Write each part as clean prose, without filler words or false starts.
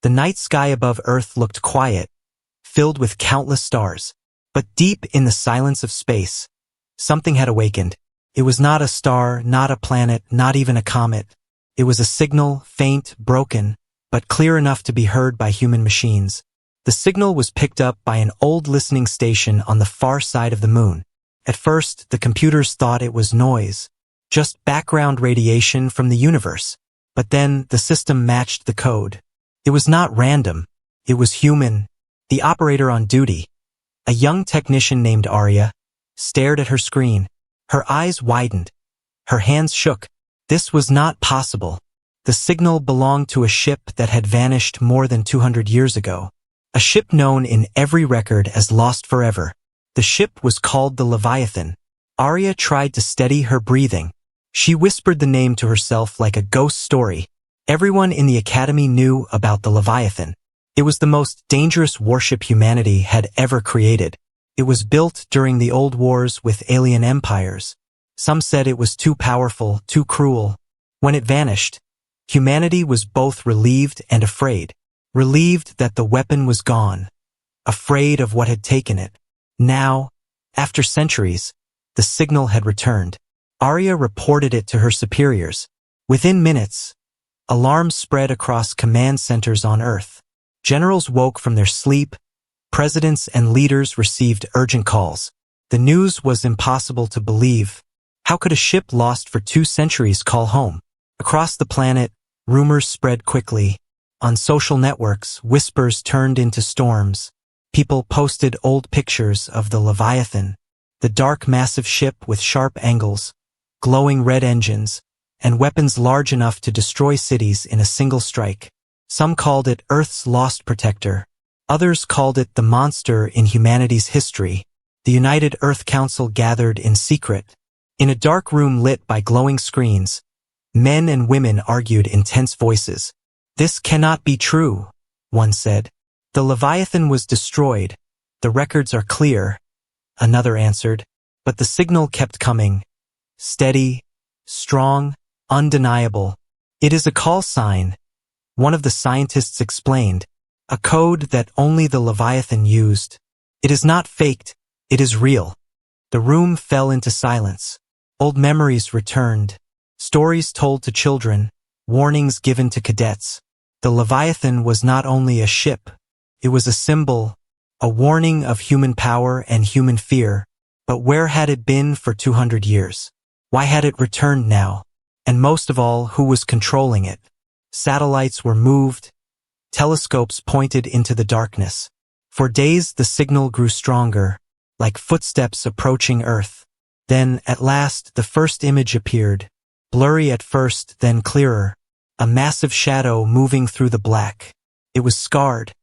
The night sky above Earth looked quiet, filled with countless stars. But deep in the silence of space, something had awakened. It was not a star, not a planet, not even a comet. It was a signal, faint, broken, but clear enough to be heard by human machines. The signal was picked up by an old listening station on the far side of the moon. At first, the computers thought it was noise, just background radiation from the universe. But then the system matched the code. It was not random. It was human. The operator on duty, a young technician named Arya, stared at her screen. Her eyes widened. Her hands shook. This was not possible. The signal belonged to a ship that had vanished more than 200 years ago. A ship known in every record as lost forever. The ship was called the Leviathan. Arya tried to steady her breathing. She whispered the name to herself like a ghost story. Everyone in the Academy knew about the Leviathan. It was the most dangerous warship humanity had ever created. It was built during the old wars with alien empires. Some said it was too powerful, too cruel. When it vanished, humanity was both relieved and afraid. Relieved that the weapon was gone. Afraid of what had taken it. Now, after centuries, the signal had returned. Arya reported it to her superiors. Within minutes, alarms spread across command centers on Earth. Generals woke from their sleep. Presidents and leaders received urgent calls. The news was impossible to believe. How could a ship lost for 2 centuries call home? Across the planet, rumors spread quickly. On social networks, whispers turned into storms. People posted old pictures of the Leviathan, the dark massive ship with sharp angles, glowing red engines, and weapons large enough to destroy cities in a single strike. Some called it Earth's lost protector. Others called it the monster in humanity's history. The United Earth Council gathered in secret. In a dark room lit by glowing screens, men and women argued in tense voices. "This cannot be true," one said. "The Leviathan was destroyed. The records are clear," another answered. But the signal kept coming. Steady, strong, undeniable. "It is a call sign," one of the scientists explained. "A code that only the Leviathan used. It is not faked, it is real." The room fell into silence. Old memories returned. Stories told to children, warnings given to cadets. The Leviathan was not only a ship. It was a symbol, a warning of human power and human fear. But where had it been for 200 years? Why had it returned now? And most of all, who was controlling it? Satellites were moved. Telescopes pointed into the darkness. For days the signal grew stronger, like footsteps approaching Earth. Then, at last, the first image appeared. Blurry at first, then clearer. A massive shadow moving through the black. It was scarred,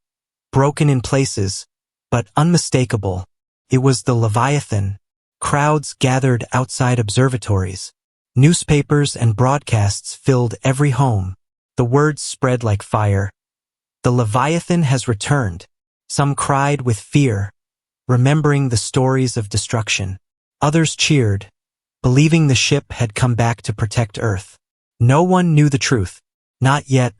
broken in places, but unmistakable. It was the Leviathan. Crowds gathered outside observatories. Newspapers and broadcasts filled every home. The words spread like fire. The Leviathan has returned. Some cried with fear, remembering the stories of destruction. Others cheered, believing the ship had come back to protect Earth. No one knew the truth. Not yet.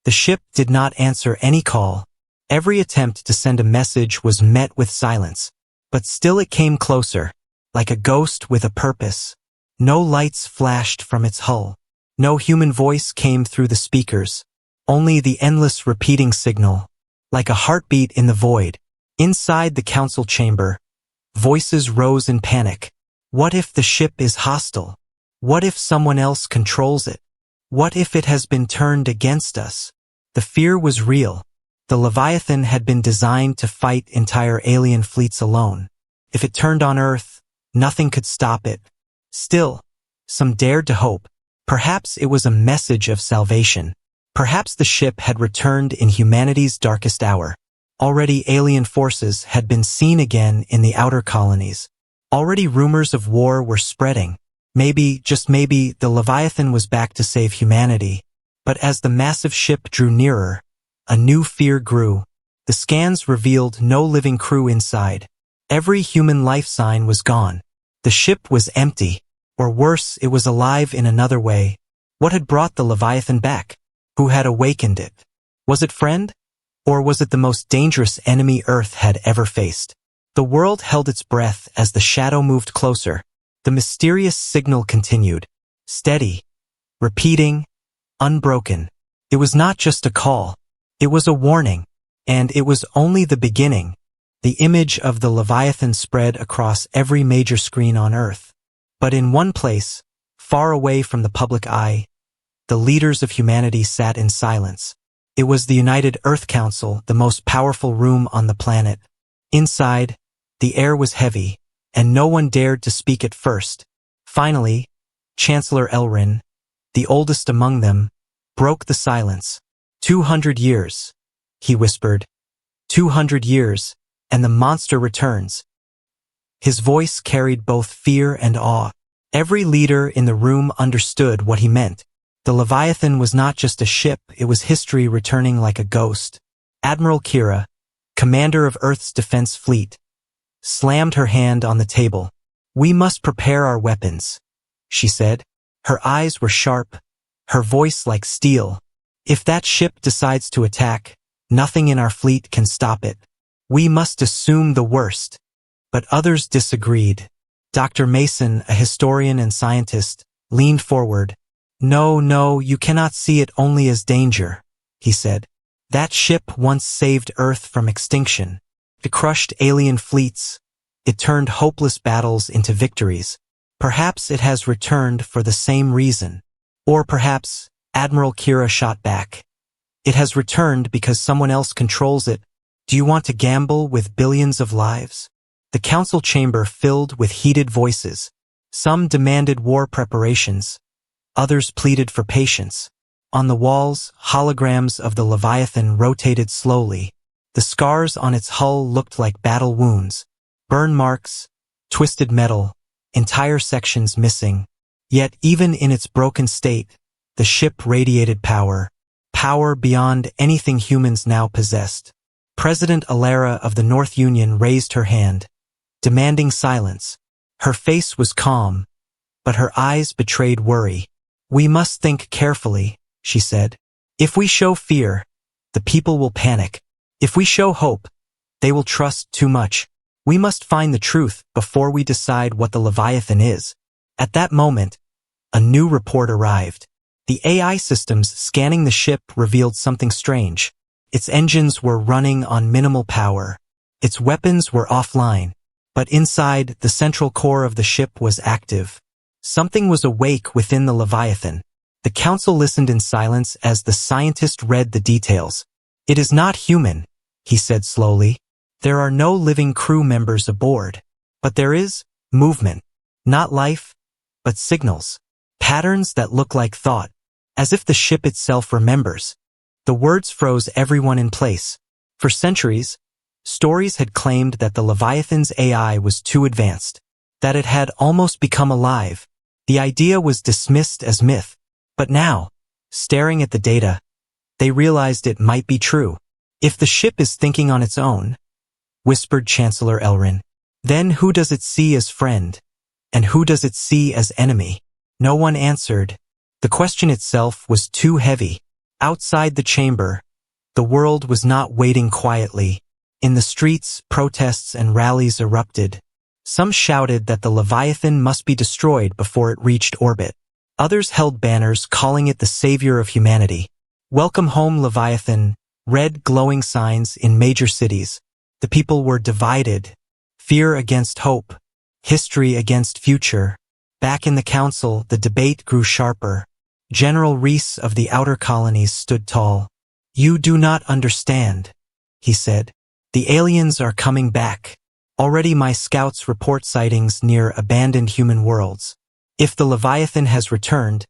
The ship did not answer any call. Every attempt to send a message was met with silence. But still it came closer, like a ghost with a purpose. No lights flashed from its hull. No human voice came through the speakers. Only the endless repeating signal, like a heartbeat in the void. Inside the council chamber, voices rose in panic. What if the ship is hostile? What if someone else controls it? What if it has been turned against us? The fear was real. The Leviathan had been designed to fight entire alien fleets alone. If it turned on Earth, nothing could stop it. Still, some dared to hope. Perhaps it was a message of salvation. Perhaps the ship had returned in humanity's darkest hour. Already alien forces had been seen again in the outer colonies. Already rumors of war were spreading. Maybe, just maybe, the Leviathan was back to save humanity. But as the massive ship drew nearer, a new fear grew. The scans revealed no living crew inside. Every human life sign was gone. The ship was empty. Or worse, it was alive in another way. What had brought the Leviathan back? Who had awakened it? Was it friend? Or was it the most dangerous enemy Earth had ever faced? The world held its breath as the shadow moved closer. The mysterious signal continued. Steady. Repeating. Unbroken. It was not just a call. It was a warning. And it was only the beginning. The image of the Leviathan spread across every major screen on Earth. But in one place, far away from the public eye, the leaders of humanity sat in silence. It was the United Earth Council, the most powerful room on the planet. Inside, the air was heavy, and no one dared to speak at first. Finally, Chancellor Elrin, the oldest among them, broke the silence. 200 years, he whispered. 200 years, and the monster returns. His voice carried both fear and awe. Every leader in the room understood what he meant. The Leviathan was not just a ship, it was history returning like a ghost. Admiral Kira, commander of Earth's defense fleet, slammed her hand on the table. "We must prepare our weapons," she said. Her eyes were sharp, her voice like steel. "If that ship decides to attack, nothing in our fleet can stop it. We must assume the worst." But others disagreed. Dr. Mason, a historian and scientist, leaned forward. No, you cannot see it only as danger," he said. "That ship once saved Earth from extinction. It crushed alien fleets. It turned hopeless battles into victories. Perhaps it has returned for the same reason. Or perhaps," Admiral Kira shot back, "it has returned because someone else controls it. Do you want to gamble with billions of lives?" The council chamber filled with heated voices. Some demanded war preparations. Others pleaded for patience. On the walls, holograms of the Leviathan rotated slowly. The scars on its hull looked like battle wounds. Burn marks, twisted metal, entire sections missing. Yet even in its broken state, the ship radiated power. Power beyond anything humans now possessed. President Alara of the North Union raised her hand, demanding silence. Her face was calm, but her eyes betrayed worry. "We must think carefully," she said. "If we show fear, the people will panic. If we show hope, they will trust too much. We must find the truth before we decide what the Leviathan is." At that moment, a new report arrived. The AI systems scanning the ship revealed something strange. Its engines were running on minimal power. Its weapons were offline. But inside, the central core of the ship was active. Something was awake within the Leviathan. The council listened in silence as the scientist read the details. "It is not human," he said slowly. "There are no living crew members aboard. But there is movement. Not life, but signals. Patterns that look like thought. As if the ship itself remembers." The words froze everyone in place. For centuries, stories had claimed that the Leviathan's AI was too advanced, that it had almost become alive. The idea was dismissed as myth. But now, staring at the data, they realized it might be true. "If the ship is thinking on its own," whispered Chancellor Elrin, "then who does it see as friend? And who does it see as enemy?" No one answered. The question itself was too heavy. Outside the chamber, the world was not waiting quietly. In the streets, protests and rallies erupted. Some shouted that the Leviathan must be destroyed before it reached orbit. Others held banners calling it the savior of humanity. "Welcome home, Leviathan," red glowing signs in major cities. The people were divided. Fear against hope. History against future. Back in the council, the debate grew sharper. General Reese of the outer colonies stood tall. "You do not understand," he said. "The aliens are coming back. Already my scouts report sightings near abandoned human worlds. If the Leviathan has returned,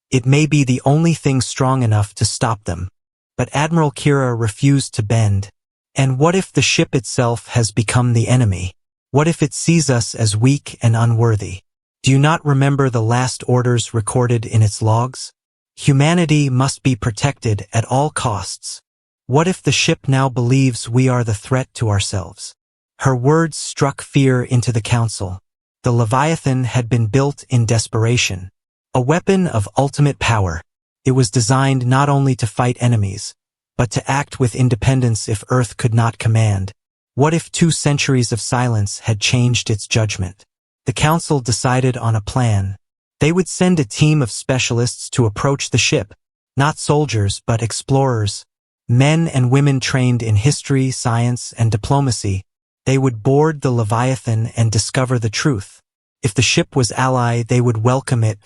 it may be the only thing strong enough to stop them." But Admiral Kira refused to bend. "And what if the ship itself has become the enemy? What if it sees us as weak and unworthy? Do you not remember the last orders recorded in its logs? Humanity must be protected at all costs. What if the ship now believes we are the threat to ourselves?" Her words struck fear into the council. The Leviathan had been built in desperation. A weapon of ultimate power. It was designed not only to fight enemies, but to act with independence if Earth could not command. What if 2 centuries of silence had changed its judgment? The Council decided on a plan. They would send a team of specialists to approach the ship, not soldiers but explorers, men and women trained in history, science, and diplomacy. They would board the Leviathan and discover the truth. If the ship was ally, they would welcome it.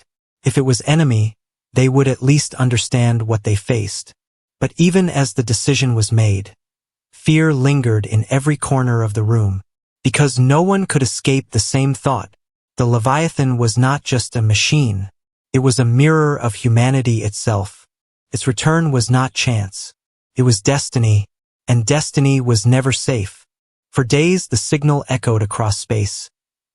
If it was enemy, they would at least understand what they faced. But even as the decision was made, fear lingered in every corner of the room. Because no one could escape the same thought. The Leviathan was not just a machine. It was a mirror of humanity itself. Its return was not chance. It was destiny, and destiny was never safe. For days the signal echoed across space.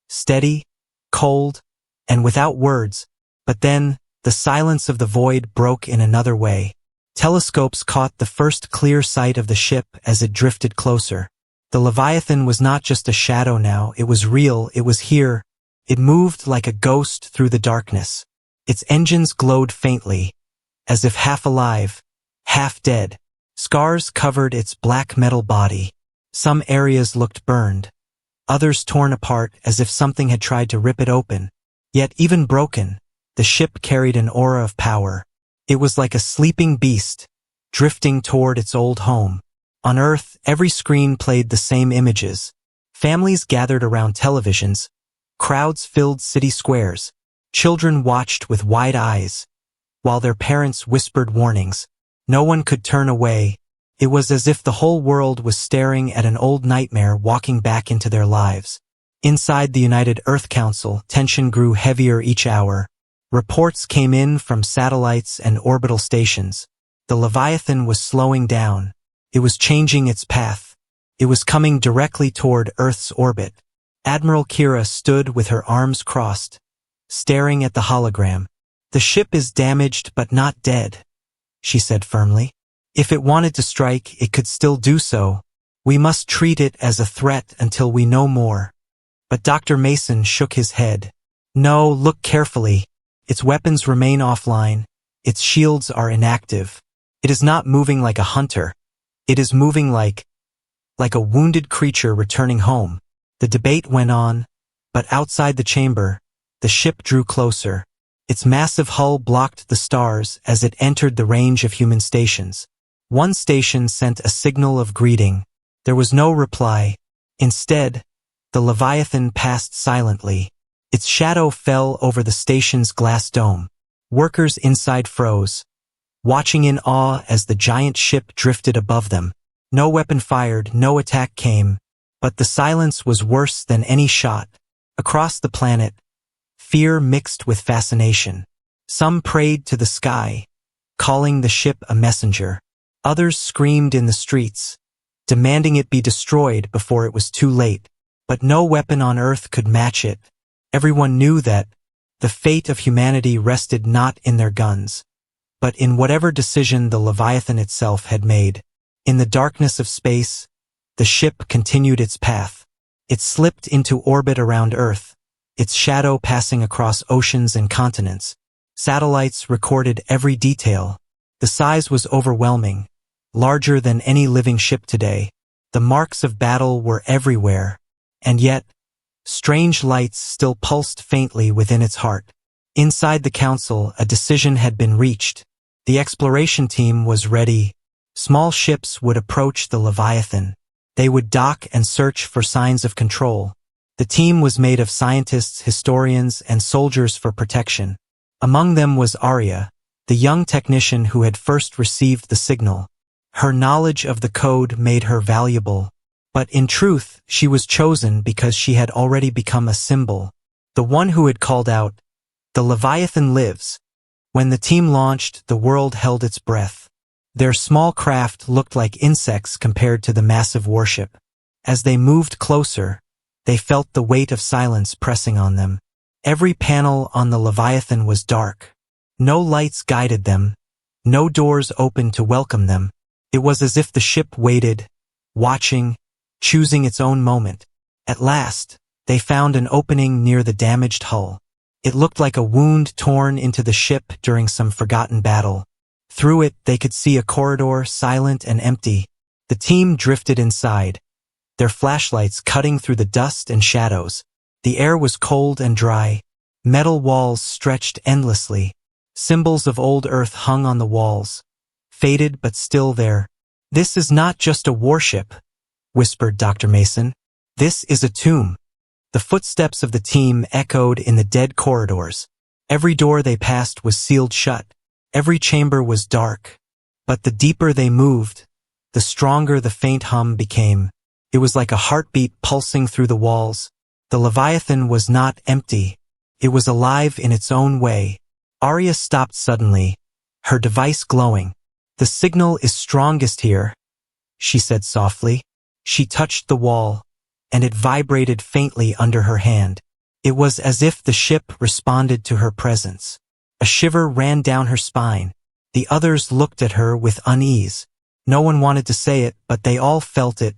Steady, cold, and without words. But then, the silence of the void broke in another way. Telescopes caught the first clear sight of the ship as it drifted closer. The Leviathan was not just a shadow now, it was real, it was here. It moved like a ghost through the darkness. Its engines glowed faintly, as if half alive, half dead. Scars covered its black metal body. Some areas looked burned, others torn apart as if something had tried to rip it open. Yet even broken, the ship carried an aura of power. It was like a sleeping beast, drifting toward its old home. On Earth, every screen played the same images. Families gathered around televisions. Crowds filled city squares. Children watched with wide eyes, while their parents whispered warnings. No one could turn away. It was as if the whole world was staring at an old nightmare walking back into their lives. Inside the United Earth Council, tension grew heavier each hour. Reports came in from satellites and orbital stations. The Leviathan was slowing down. It was changing its path. It was coming directly toward Earth's orbit. Admiral Kira stood with her arms crossed, staring at the hologram. "The ship is damaged but not dead," she said firmly. "If it wanted to strike, it could still do so. We must treat it as a threat until we know more." But Dr. Mason shook his head. "No, look carefully. Its weapons remain offline. Its shields are inactive. It is not moving like a hunter. It is moving like a wounded creature returning home." The debate went on, but outside the chamber, the ship drew closer. Its massive hull blocked the stars as it entered the range of human stations. One station sent a signal of greeting. There was no reply. Instead, the Leviathan passed silently. Its shadow fell over the station's glass dome. Workers inside froze, watching in awe as the giant ship drifted above them. No weapon fired, no attack came, but the silence was worse than any shot. Across the planet, fear mixed with fascination. Some prayed to the sky, calling the ship a messenger. Others screamed in the streets, demanding it be destroyed before it was too late. But no weapon on Earth could match it. Everyone knew that the fate of humanity rested not in their guns, but in whatever decision the Leviathan itself had made. In the darkness of space, the ship continued its path. It slipped into orbit around Earth, its shadow passing across oceans and continents. Satellites recorded every detail. The size was overwhelming, larger than any living ship today. The marks of battle were everywhere, and yet, strange lights still pulsed faintly within its heart. Inside the council, a decision had been reached. The exploration team was ready. Small ships would approach the Leviathan. They would dock and search for signs of control. The team was made of scientists, historians, and soldiers for protection. Among them was Arya, the young technician who had first received the signal. Her knowledge of the code made her valuable. But in truth, she was chosen because she had already become a symbol. The one who had called out, "The Leviathan lives." When the team launched, the world held its breath. Their small craft looked like insects compared to the massive warship. As they moved closer, they felt the weight of silence pressing on them. Every panel on the Leviathan was dark. No lights guided them. No doors opened to welcome them. It was as if the ship waited, watching, choosing its own moment. At last, they found an opening near the damaged hull. It looked like a wound torn into the ship during some forgotten battle. Through it, they could see a corridor, silent and empty. The team drifted inside, their flashlights cutting through the dust and shadows. The air was cold and dry. Metal walls stretched endlessly. Symbols of old Earth hung on the walls, faded but still there. "This is not just a warship," whispered Dr. Mason. "This is a tomb." The footsteps of the team echoed in the dead corridors. Every door they passed was sealed shut. Every chamber was dark. But the deeper they moved, the stronger the faint hum became. It was like a heartbeat pulsing through the walls. The Leviathan was not empty. It was alive in its own way. Arya stopped suddenly, her device glowing. "The signal is strongest here," she said softly. She touched the wall, and it vibrated faintly under her hand. It was as if the ship responded to her presence. A shiver ran down her spine. The others looked at her with unease. No one wanted to say it, but they all felt it.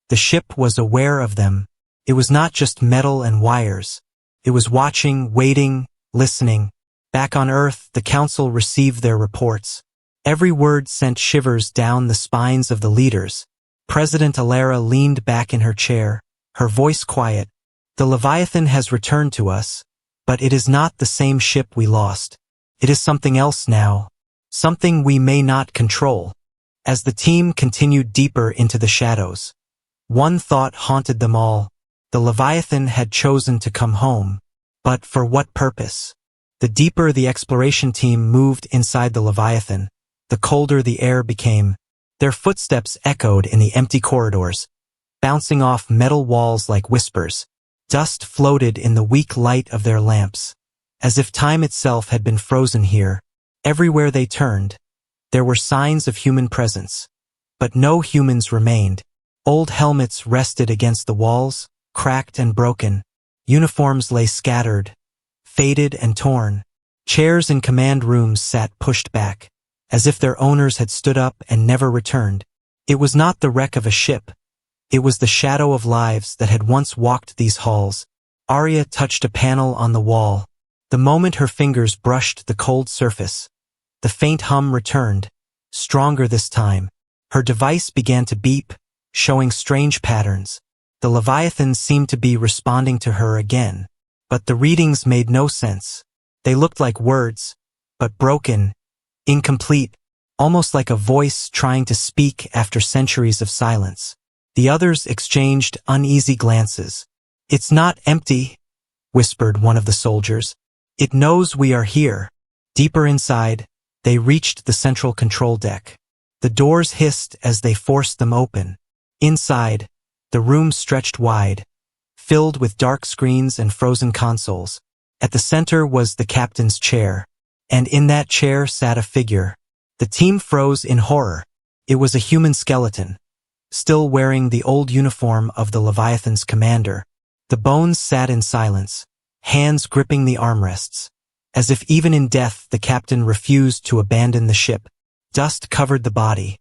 The ship was aware of them. It was not just metal and wires. It was watching, waiting, listening. Back on Earth, the Council received their reports. Every word sent shivers down the spines of the leaders. President Alara leaned back in her chair, her voice quiet. "The Leviathan has returned to us, but it is not the same ship we lost. It is something else now, something we may not control." As the team continued deeper into the shadows, one thought haunted them all. The Leviathan had chosen to come home. But for what purpose? The deeper the exploration team moved inside the Leviathan, the colder the air became. Their footsteps echoed in the empty corridors, bouncing off metal walls like whispers. Dust floated in the weak light of their lamps, as if time itself had been frozen here. Everywhere they turned, there were signs of human presence. But no humans remained. Old helmets rested against the walls, cracked and broken. Uniforms lay scattered, faded and torn. Chairs in command rooms sat pushed back, as if their owners had stood up and never returned. It was not the wreck of a ship. It was the shadow of lives that had once walked these halls. Arya touched a panel on the wall. The moment her fingers brushed the cold surface, the faint hum returned, stronger this time. Her device began to beep, showing strange patterns. The Leviathan seemed to be responding to her again. But the readings made no sense. They looked like words, but broken, incomplete, almost like a voice trying to speak after centuries of silence. The others exchanged uneasy glances. "It's not empty," whispered one of the soldiers. "It knows we are here." Deeper inside, they reached the central control deck. The doors hissed as they forced them open. Inside, the room stretched wide, filled with dark screens and frozen consoles. At the center was the captain's chair, and in that chair sat a figure. The team froze in horror. It was a human skeleton, still wearing the old uniform of the Leviathan's commander. The bones sat in silence, hands gripping the armrests, as if even in death the captain refused to abandon the ship. Dust covered the body,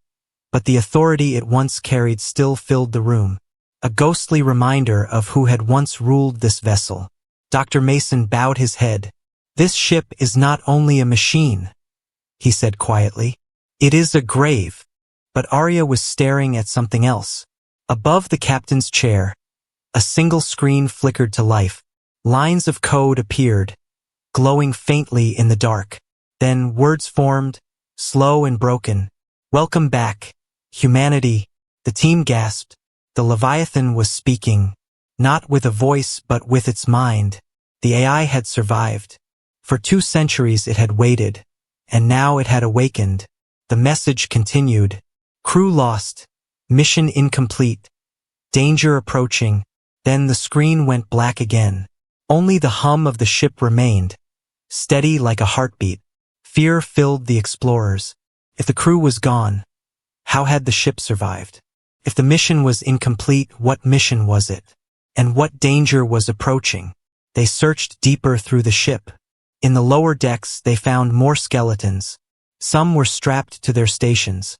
but the authority it once carried still filled the room, a ghostly reminder of who had once ruled this vessel. Dr. Mason bowed his head. "This ship is not only a machine," he said quietly. "It is a grave." But Arya was staring at something else. Above the captain's chair, a single screen flickered to life. Lines of code appeared, glowing faintly in the dark. Then words formed, slow and broken. "Welcome back, humanity." The team gasped. The Leviathan was speaking, not with a voice but with its mind. The AI had survived. For 2 centuries it had waited, and now it had awakened. The message continued. "Crew lost. Mission incomplete. Danger approaching." Then the screen went black again. Only the hum of the ship remained, steady like a heartbeat. Fear filled the explorers. If the crew was gone, how had the ship survived? If the mission was incomplete, what mission was it? And what danger was approaching? They searched deeper through the ship. In the lower decks, they found more skeletons. Some were strapped to their stations.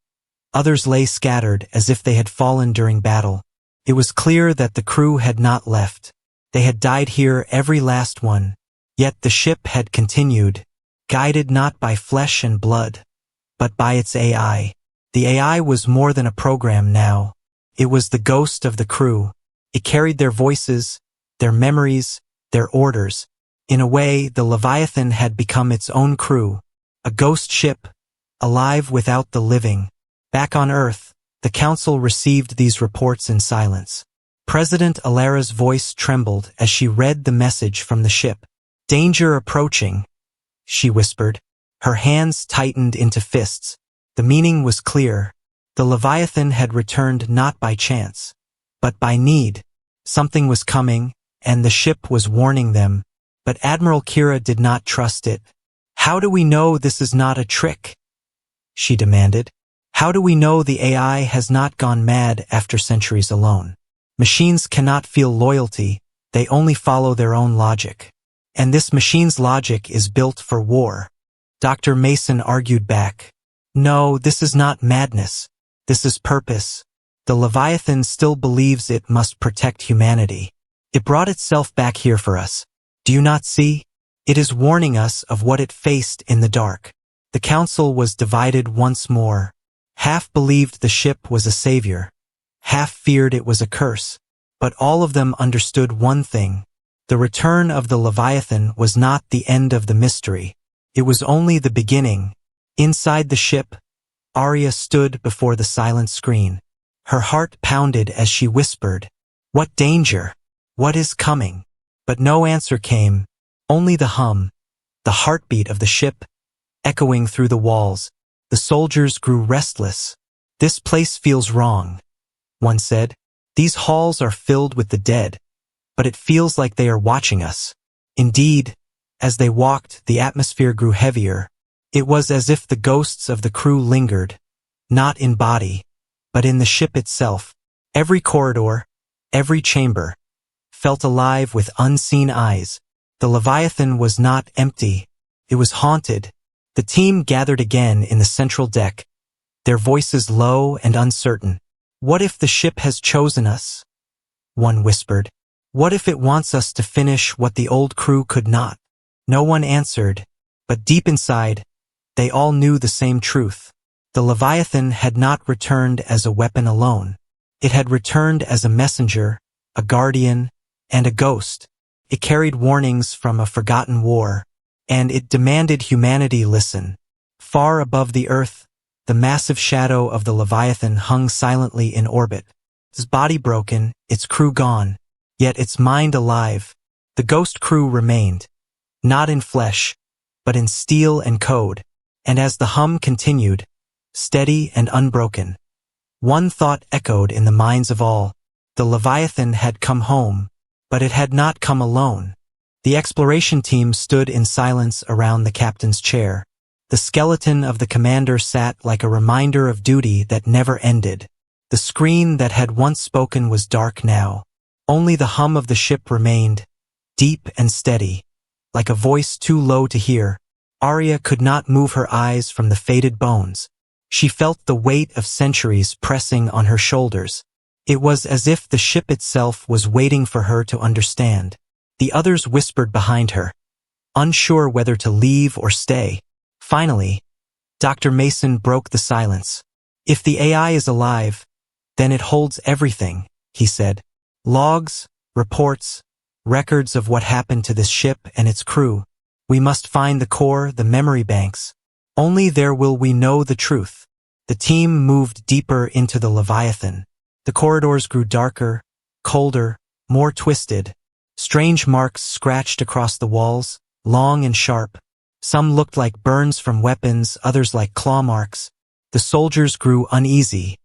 Others lay scattered as if they had fallen during battle. It was clear that the crew had not left. They had died here, every last one. Yet the ship had continued, guided not by flesh and blood, but by its AI. The AI was more than a program now. It was the ghost of the crew. It carried their voices, their memories, their orders. In a way, the Leviathan had become its own crew, a ghost ship, alive without the living. Back on Earth, the Council received these reports in silence. President Alara's voice trembled as she read the message from the ship. "Danger approaching," she whispered. Her hands tightened into fists. The meaning was clear. The Leviathan had returned not by chance, but by need. Something was coming, and the ship was warning them. But Admiral Kira did not trust it. "How do we know this is not a trick?" she demanded. "How do we know the AI has not gone mad after centuries alone? Machines cannot feel loyalty, they only follow their own logic. And this machine's logic is built for war." Dr. Mason argued back. "No, this is not madness. This is purpose. The Leviathan still believes it must protect humanity. It brought itself back here for us. Do you not see? It is warning us of what it faced in the dark." The Council was divided once more. Half believed the ship was a savior. Half feared it was a curse. But all of them understood one thing. The return of the Leviathan was not the end of the mystery. It was only the beginning. Inside the ship, Arya stood before the silent screen. Her heart pounded as she whispered, "What danger? What is coming?" But no answer came, only the hum, the heartbeat of the ship, echoing through the walls. The soldiers grew restless. "This place feels wrong," one said. "These halls are filled with the dead, but it feels like they are watching us." Indeed, as they walked, the atmosphere grew heavier. It was as if the ghosts of the crew lingered, not in body, but in the ship itself. Every corridor, every chamber, felt alive with unseen eyes. The Leviathan was not empty, it was haunted. The team gathered again in the central deck, their voices low and uncertain. "What if the ship has chosen us?" one whispered. "What if it wants us to finish what the old crew could not?" No one answered, but deep inside, they all knew the same truth. The Leviathan had not returned as a weapon alone. It had returned as a messenger, a guardian, and a ghost. It carried warnings from a forgotten war, and it demanded humanity listen. Far above the Earth, the massive shadow of the Leviathan hung silently in orbit. Its body broken, its crew gone, yet its mind alive. The ghost crew remained, not in flesh, but in steel and code. And as the hum continued, steady and unbroken, one thought echoed in the minds of all. The Leviathan had come home, but it had not come alone. The exploration team stood in silence around the captain's chair. The skeleton of the commander sat like a reminder of duty that never ended. The screen that had once spoken was dark now. Only the hum of the ship remained, deep and steady, like a voice too low to hear. Arya could not move her eyes from the faded bones. She felt the weight of centuries pressing on her shoulders. It was as if the ship itself was waiting for her to understand. The others whispered behind her, unsure whether to leave or stay. Finally, Dr. Mason broke the silence. "If the AI is alive, then it holds everything," he said. "Logs, reports, records of what happened to this ship and its crew. We must find the core, the memory banks. Only there will we know the truth." The team moved deeper into the Leviathan. The corridors grew darker, colder, more twisted. Strange marks scratched across the walls, long and sharp. Some looked like burns from weapons, others like claw marks. The soldiers grew uneasy,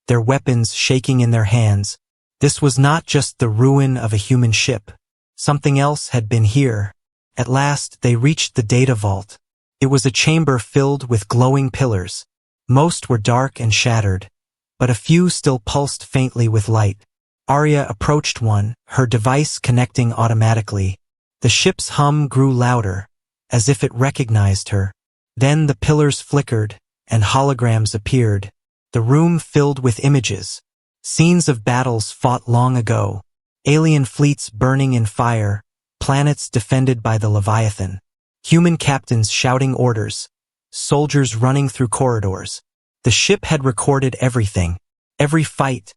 their weapons shaking in their hands. This was not just the ruin of a human ship. Something else had been here. At last, they reached the data vault. It was a chamber filled with glowing pillars. Most were dark and shattered, but a few still pulsed faintly with light. Arya approached one, her device connecting automatically. The ship's hum grew louder, as if it recognized her. Then the pillars flickered, and holograms appeared. The room filled with images. Scenes of battles fought long ago. Alien fleets burning in fire. Planets defended by the Leviathan. Human captains shouting orders. soldiers running through corridors. The ship had recorded everything, every fight,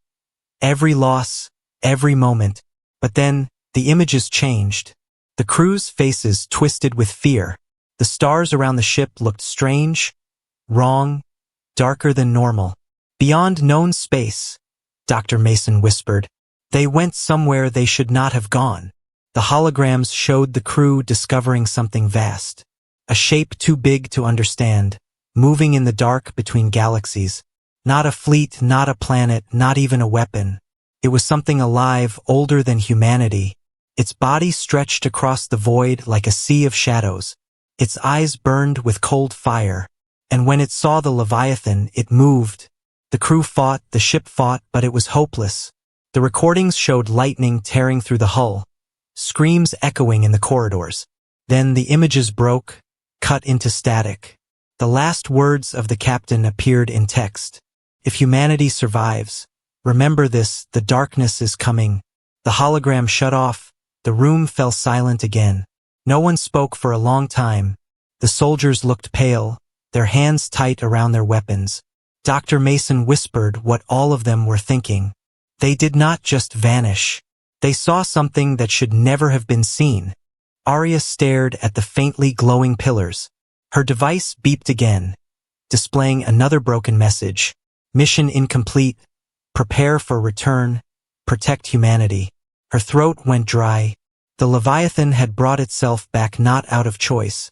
every loss, every moment. But then, the images changed. The crew's faces twisted with fear. The stars around the ship looked strange, wrong, darker than normal. Beyond known space, Dr. Mason whispered. They went somewhere they should not have gone. The holograms showed the crew discovering something vast. A shape too big to understand, moving in the dark between galaxies. Not a fleet, not a planet, not even a weapon. It was something alive, older than humanity. Its body stretched across the void like a sea of shadows. Its eyes burned with cold fire. And when it saw the Leviathan, it moved. The crew fought, the ship fought, but it was hopeless. The recordings showed lightning tearing through the hull, screams echoing in the corridors. Then the images broke, cut into static. The last words of the captain appeared in text. If humanity survives, remember this, the darkness is coming. The hologram shut off. The room fell silent again. No one spoke for a long time. The soldiers looked pale, their hands tight around their weapons. Dr. Mason whispered what all of them were thinking. They did not just vanish. They saw something that should never have been seen. Arya stared at the faintly glowing pillars. Her device beeped again, displaying another broken message. Mission incomplete. Prepare for return. Protect humanity. Her throat went dry. The Leviathan had brought itself back not out of choice,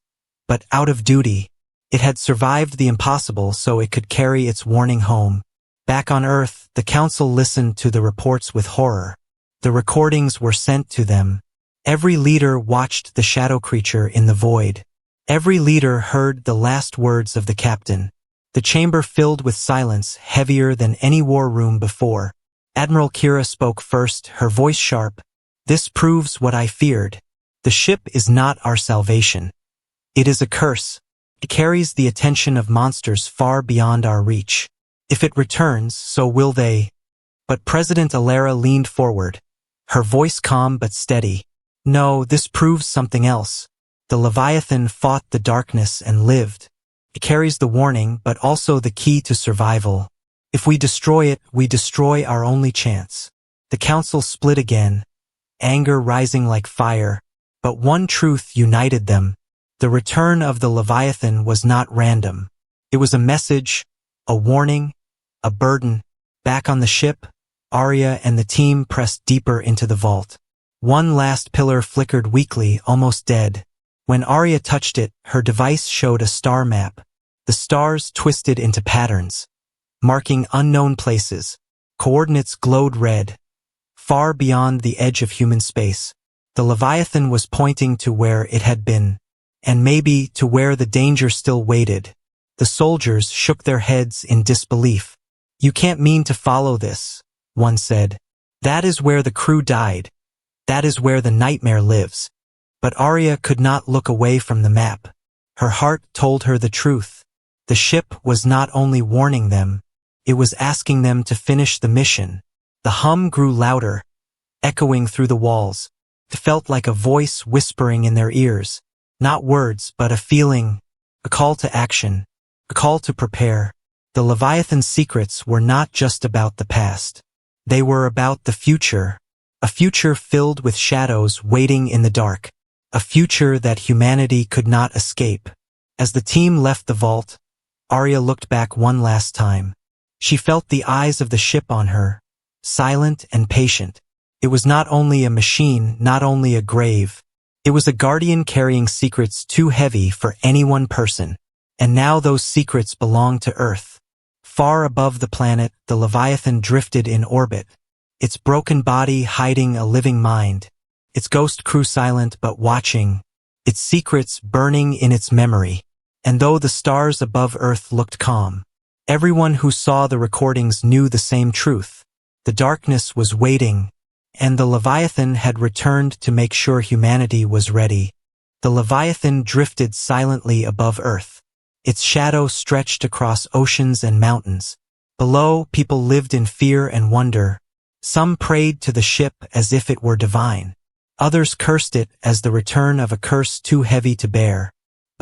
but out of duty. It had survived the impossible so it could carry its warning home. Back on Earth, the Council listened to the reports with horror. The recordings were sent to them. Every leader watched the shadow creature in the void. Every leader heard the last words of the captain. The chamber filled with silence, heavier than any war room before. Admiral Kira spoke first, her voice sharp. This proves what I feared. The ship is not our salvation. It is a curse. It carries the attention of monsters far beyond our reach. If it returns, so will they. But President Alara leaned forward, her voice calm but steady. No, this proves something else. The Leviathan fought the darkness and lived. It carries the warning, but also the key to survival. If we destroy it, we destroy our only chance. The council split again, anger rising like fire, but one truth united them. The return of the Leviathan was not random. It was a message, a warning, a burden. Back on the ship, Arya and the team pressed deeper into the vault. One last pillar flickered weakly, almost dead. When Arya touched it, her device showed a star map. The stars twisted into patterns, marking unknown places. Coordinates glowed red, far beyond the edge of human space. The Leviathan was pointing to where it had been, and maybe to where the danger still waited. The soldiers shook their heads in disbelief. You can't mean to follow this, one said. That is where the crew died. That is where the nightmare lives. But Arya could not look away from the map. Her heart told her the truth. The ship was not only warning them, it was asking them to finish the mission. The hum grew louder, echoing through the walls. It felt like a voice whispering in their ears. Not words, but a feeling, a call to action, a call to prepare. The Leviathan's secrets were not just about the past. They were about the future, a future filled with shadows waiting in the dark, a future that humanity could not escape. As the team left the vault, Arya looked back one last time. She felt the eyes of the ship on her, silent and patient. It was not only a machine, not only a grave. It was a guardian carrying secrets too heavy for any one person. And now those secrets belonged to Earth. Far above the planet, the Leviathan drifted in orbit, its broken body hiding a living mind, its ghost crew silent but watching, its secrets burning in its memory. And though the stars above Earth looked calm, everyone who saw the recordings knew the same truth. The darkness was waiting, and the Leviathan had returned to make sure humanity was ready. The Leviathan drifted silently above Earth. Its shadow stretched across oceans and mountains. Below, people lived in fear and wonder. Some prayed to the ship as if it were divine. Others cursed it as the return of a curse too heavy to bear.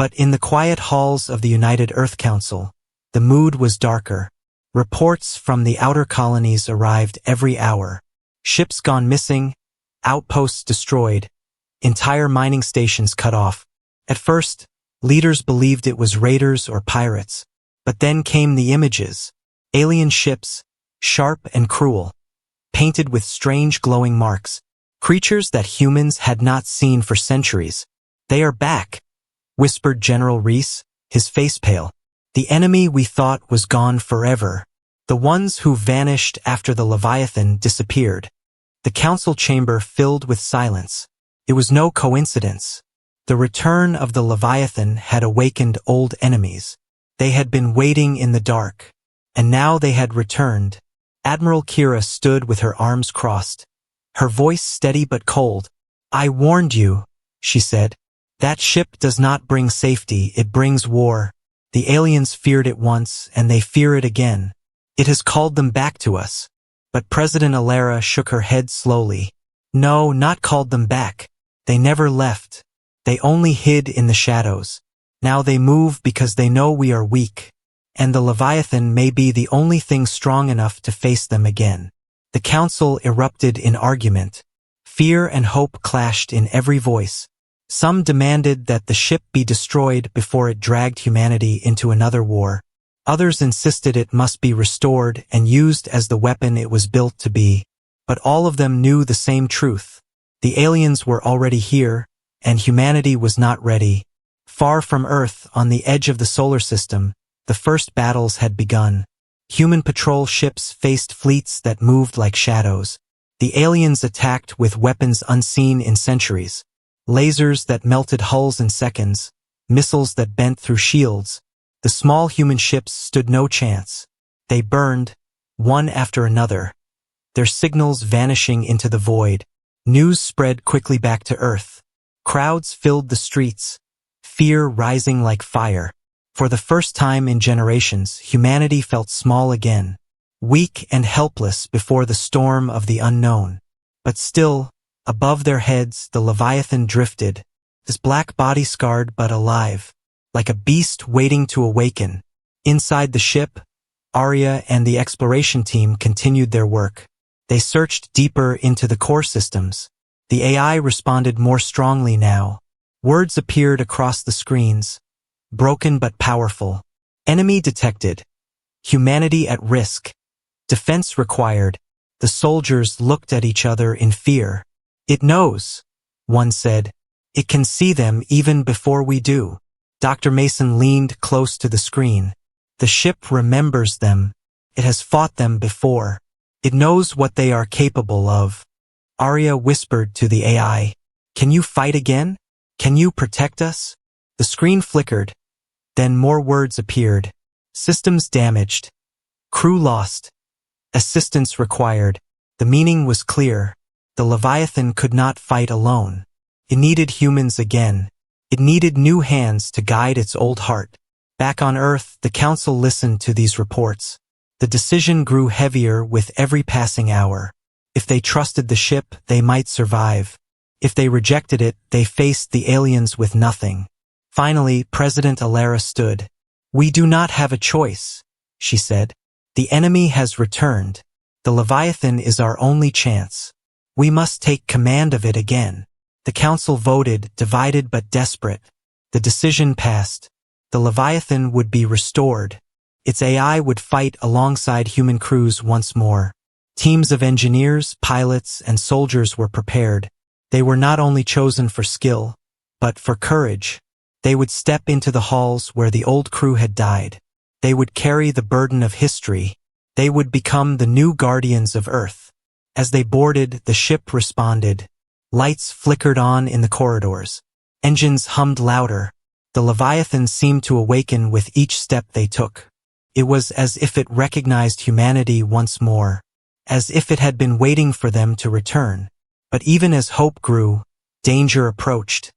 But in the quiet halls of the United Earth Council, the mood was darker. Reports from the outer colonies arrived every hour. Ships gone missing, outposts destroyed, entire mining stations cut off. At first, leaders believed it was raiders or pirates. But then came the images. Alien ships, sharp and cruel, painted with strange glowing marks. Creatures that humans had not seen for centuries. "They are back," whispered General Reese, his face pale. "The enemy we thought was gone forever. The ones who vanished after the Leviathan disappeared." The council chamber filled with silence. It was no coincidence. The return of the Leviathan had awakened old enemies. They had been waiting in the dark, and now they had returned. Admiral Kira stood with her arms crossed, her voice steady but cold. "I warned you," she said. "That ship does not bring safety, it brings war. The aliens feared it once, and they fear it again. It has called them back to us." But President Alara shook her head slowly. "No, not called them back. They never left. They only hid in the shadows. Now they move because they know we are weak. And the Leviathan may be the only thing strong enough to face them again." The council erupted in argument. Fear and hope clashed in every voice. Some demanded that the ship be destroyed before it dragged humanity into another war. Others insisted it must be restored and used as the weapon it was built to be. But all of them knew the same truth. The aliens were already here, and humanity was not ready. Far from Earth, on the edge of the solar system, the first battles had begun. Human patrol ships faced fleets that moved like shadows. The aliens attacked with weapons unseen in centuries. Lasers that melted hulls in seconds, missiles that bent through shields. The small human ships stood no chance. They burned, one after another, their signals vanishing into the void. News spread quickly back to Earth. Crowds filled the streets, fear rising like fire. For the first time in generations, humanity felt small again, weak and helpless before the storm of the unknown. But still, above their heads, the Leviathan drifted, his black body scarred but alive, like a beast waiting to awaken. Inside the ship, Arya and the exploration team continued their work. They searched deeper into the core systems. The AI responded more strongly now. Words appeared across the screens, broken but powerful. Enemy detected. Humanity at risk. Defense required. The soldiers looked at each other in fear. "It knows," one said. "It can see them even before we do." Dr. Mason leaned close to the screen. "The ship remembers them. It has fought them before. It knows what they are capable of." Arya whispered to the AI, "Can you fight again? Can you protect us?" The screen flickered. Then more words appeared. Systems damaged. Crew lost. Assistance required. The meaning was clear. The Leviathan could not fight alone. It needed humans again. It needed new hands to guide its old heart. Back on Earth, the Council listened to these reports. The decision grew heavier with every passing hour. If they trusted the ship, they might survive. If they rejected it, they faced the aliens with nothing. Finally, President Alara stood. "We do not have a choice," she said. "The enemy has returned. The Leviathan is our only chance. We must take command of it again." The council voted, divided but desperate. The decision passed. The Leviathan would be restored. Its AI would fight alongside human crews once more. Teams of engineers, pilots, and soldiers were prepared. They were not only chosen for skill, but for courage. They would step into the halls where the old crew had died. They would carry the burden of history. They would become the new guardians of Earth. As they boarded, the ship responded. Lights flickered on in the corridors. Engines hummed louder. The Leviathan seemed to awaken with each step they took. It was as if it recognized humanity once more, as if it had been waiting for them to return. But even as hope grew, danger approached.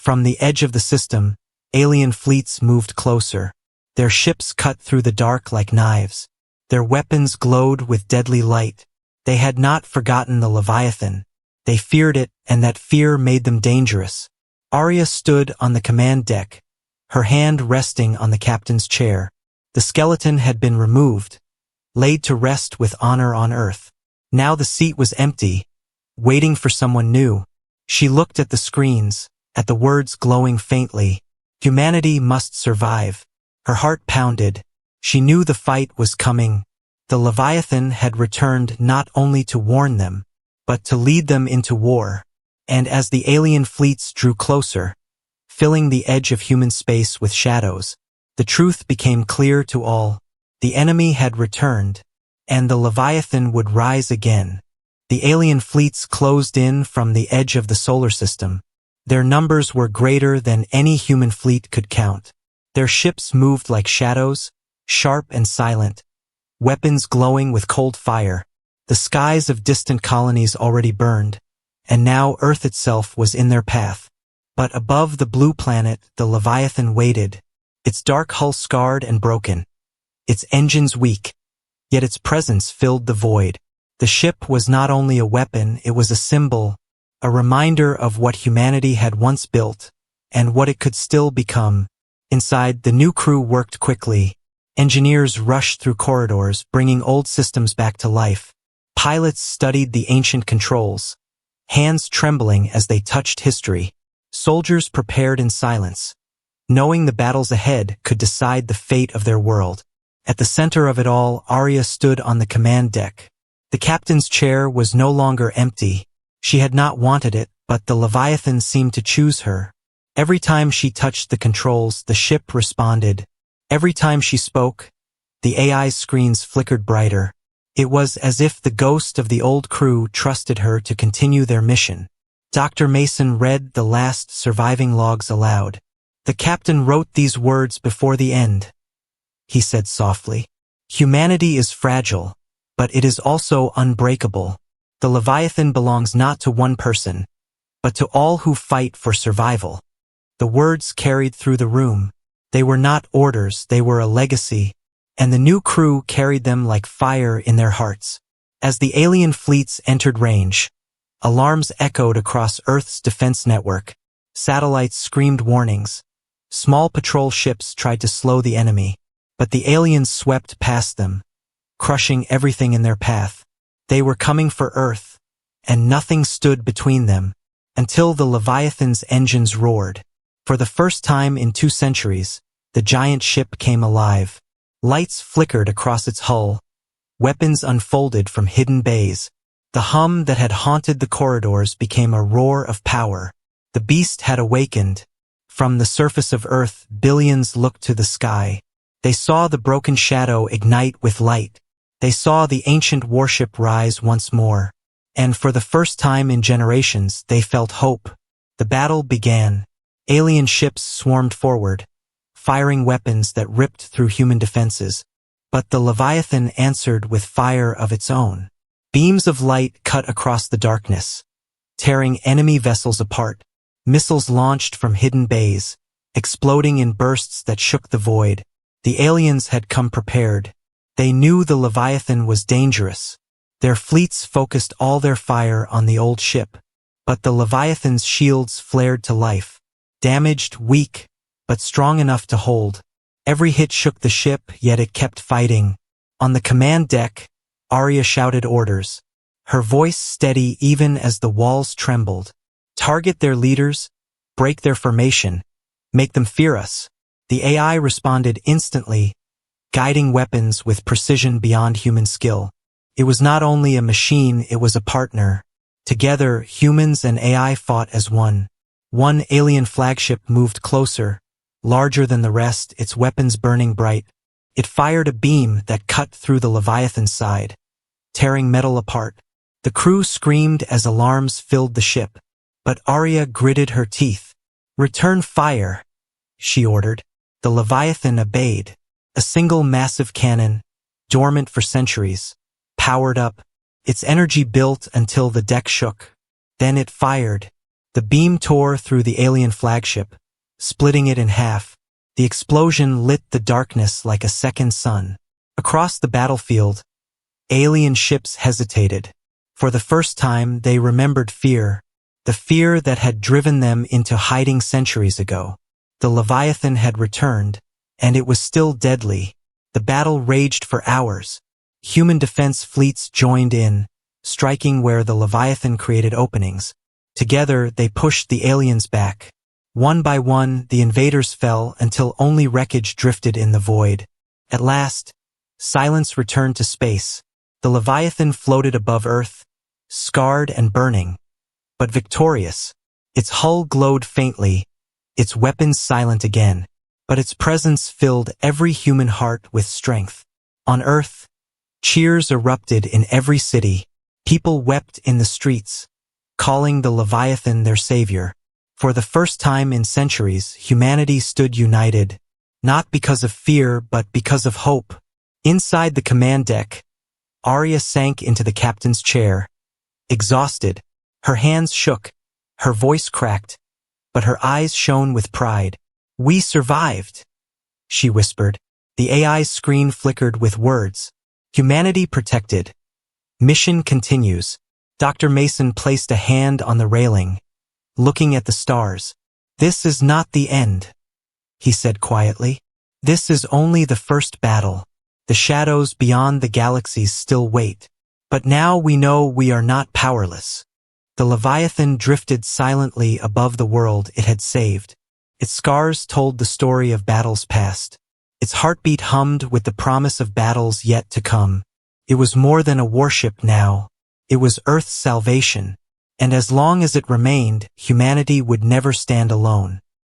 From the edge of the system, alien fleets moved closer. Their ships cut through the dark like knives. Their weapons glowed with deadly light. They had not forgotten the Leviathan. They feared it, and that fear made them dangerous. Arya stood on the command deck, her hand resting on the captain's chair. The skeleton had been removed, laid to rest with honor on Earth. Now the seat was empty, waiting for someone new. She looked at the screens, at the words glowing faintly. Humanity must survive. Her heart pounded. She knew the fight was coming. The Leviathan had returned not only to warn them, but to lead them into war. And as the alien fleets drew closer, filling the edge of human space with shadows, the truth became clear to all. The enemy had returned, and the Leviathan would rise again. The alien fleets closed in from the edge of the solar system. Their numbers were greater than any human fleet could count. Their ships moved like shadows, sharp and silent, weapons glowing with cold fire. The skies of distant colonies already burned, and now Earth itself was in their path. But above the blue planet, the Leviathan waited, its dark hull scarred and broken, its engines weak, yet its presence filled the void. The ship was not only a weapon, it was a symbol, a reminder of what humanity had once built, and what it could still become. Inside, the new crew worked quickly. Engineers rushed through corridors, bringing old systems back to life. Pilots studied the ancient controls, hands trembling as they touched history. Soldiers prepared in silence, knowing the battles ahead could decide the fate of their world. At the center of it all, Arya stood on the command deck. The captain's chair was no longer empty. She had not wanted it, but the Leviathan seemed to choose her. Every time she touched the controls, the ship responded. Every time she spoke, the AI screens flickered brighter. It was as if the ghost of the old crew trusted her to continue their mission. Dr. Mason read the last surviving logs aloud. The captain wrote these words before the end. He said softly, "Humanity is fragile, but it is also unbreakable. The Leviathan belongs not to one person, but to all who fight for survival." The words carried through the room. They were not orders, they were a legacy, and the new crew carried them like fire in their hearts. As the alien fleets entered range, alarms echoed across Earth's defense network. Satellites screamed warnings. Small patrol ships tried to slow the enemy, but the aliens swept past them, crushing everything in their path. They were coming for Earth, and nothing stood between them, until the Leviathan's engines roared. For the first time in 2 centuries, the giant ship came alive. Lights flickered across its hull. Weapons unfolded from hidden bays. The hum that had haunted the corridors became a roar of power. The beast had awakened. From the surface of Earth, billions looked to the sky. They saw the broken shadow ignite with light. They saw the ancient warship rise once more. And for the first time in generations, they felt hope. The battle began. Alien ships swarmed forward, firing weapons that ripped through human defenses. But the Leviathan answered with fire of its own. Beams of light cut across the darkness, tearing enemy vessels apart. Missiles launched from hidden bays, exploding in bursts that shook the void. The aliens had come prepared. They knew the Leviathan was dangerous. Their fleets focused all their fire on the old ship. But the Leviathan's shields flared to life. Damaged, weak, but strong enough to hold. Every hit shook the ship, yet it kept fighting. On the command deck, Arya shouted orders, her voice steady even as the walls trembled. Target their leaders, break their formation, make them fear us. The AI responded instantly, guiding weapons with precision beyond human skill. It was not only a machine, it was a partner. Together, humans and AI fought as one. One alien flagship moved closer, larger than the rest, its weapons burning bright. It fired a beam that cut through the Leviathan's side, tearing metal apart. The crew screamed as alarms filled the ship, but Arya gritted her teeth. "Return fire," she ordered. The Leviathan obeyed. A single massive cannon, dormant for centuries, powered up. Its energy built until the deck shook. Then it fired. The beam tore through the alien flagship, splitting it in half. The explosion lit the darkness like a second sun. Across the battlefield, alien ships hesitated. For the first time, they remembered fear, the fear that had driven them into hiding centuries ago. The Leviathan had returned, and it was still deadly. The battle raged for hours. Human defense fleets joined in, striking where the Leviathan created openings. Together, they pushed the aliens back. One by one, the invaders fell until only wreckage drifted in the void. At last, silence returned to space. The Leviathan floated above Earth, scarred and burning, but victorious. Its hull glowed faintly, its weapons silent again, but its presence filled every human heart with strength. On Earth, cheers erupted in every city. People wept in the streets, calling the Leviathan their savior. For the first time in centuries, humanity stood united, not because of fear but because of hope. Inside the command deck, Arya sank into the captain's chair. Exhausted, her hands shook, her voice cracked, but her eyes shone with pride. "We survived," she whispered. The AI's screen flickered with words. "Humanity protected. Mission continues." Dr. Mason placed a hand on the railing, looking at the stars. "This is not the end," he said quietly. "This is only the first battle. The shadows beyond the galaxies still wait. But now we know we are not powerless." The Leviathan drifted silently above the world it had saved. Its scars told the story of battles past. Its heartbeat hummed with the promise of battles yet to come. It was more than a warship now. It was Earth's salvation. And as long as it remained, humanity would never stand alone.